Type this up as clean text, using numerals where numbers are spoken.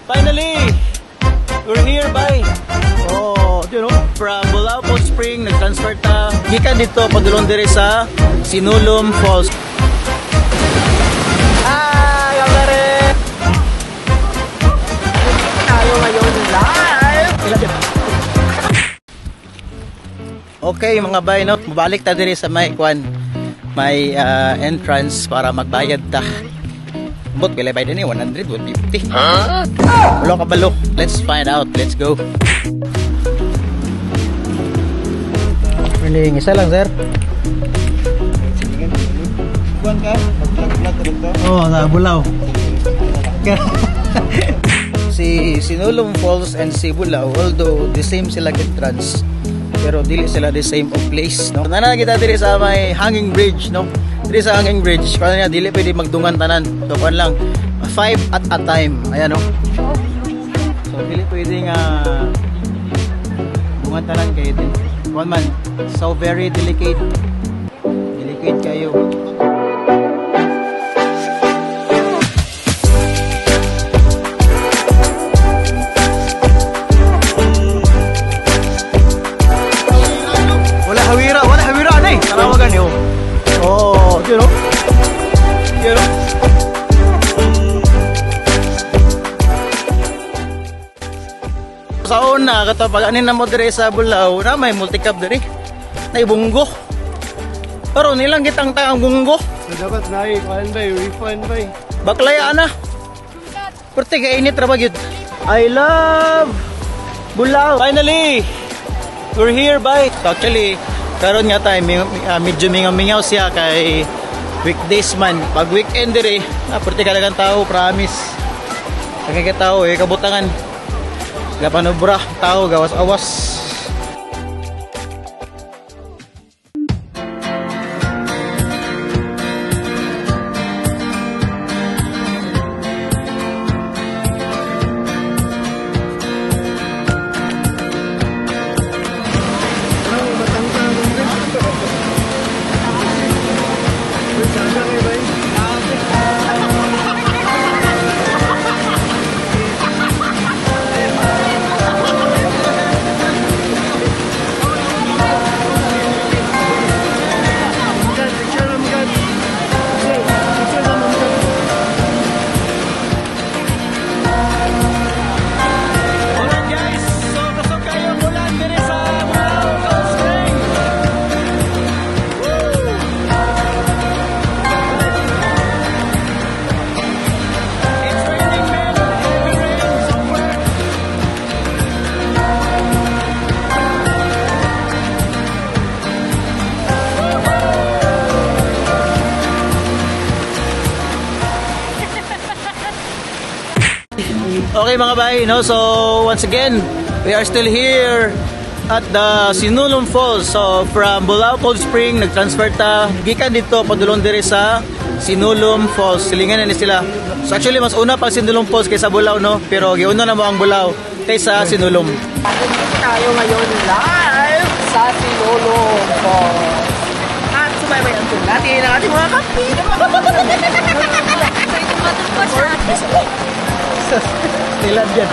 Finally, we're here by from Bulao Cold Spring, nag-transfer ta gikan dito padulong dire sa Sinulom Falls. Hi, kamare! Tayo ngayon live! Okay mga bay, no? Mabalik ta dire sa may entrance para magbayad ta. But bilay bay din 100, 150. Balo ka balo. Let's find out. Let's go. Piling isa lang, sir. Buwan ka? Mag-vlog ka dito? Oo, sa Bulao. Si Sinulom Falls and si Bulao, although the same sila entrance, pero dili sila the same of place, no? Nana kita diri sa may hanging bridge, no? Diri sa hanging bridge, kaya niya dili pwede magdungan tanan. So kuan lang 5 at a time. Ayan, no? So dili pwede nga dungan tanan kay din. Kuan man, so very delicate. Delicate kayo. Wala hawira na eh. Tarawagan niyo. Oh, you know. Sa una, katapag anin na mo dire sa Bulao, na may multicab dire. Nay bunggo. Pero nilang kitang taang bunggo. So dapat naik, refund ba? Baklaya na. Purti ka init ra ba gyud. I love Bulao. Finally, we're here by. Actually, karon nga tayo medyo mingaw siya kay weekdays man. Pag weekend dire, purti kalagang tao, promise. Kaya tao kabutangan. Gapanubra tao gawas-awas. Okay mga bay, no? So once again, we are still here at the Sinulom Falls. So from Bulao Cold Spring, nag-transfer ta gikan dito padulong dire sa Sinulom Falls. Silingan na ni sila. So actually mas una pang Sinulom Falls kaysa Bulao, no? Pero giuna na mo ang Bulao kaysa Sinulom. Tayo ngayon live sa Sinulom Falls. At sumaybay ang natin ang ating mga kapi. Nilad yan.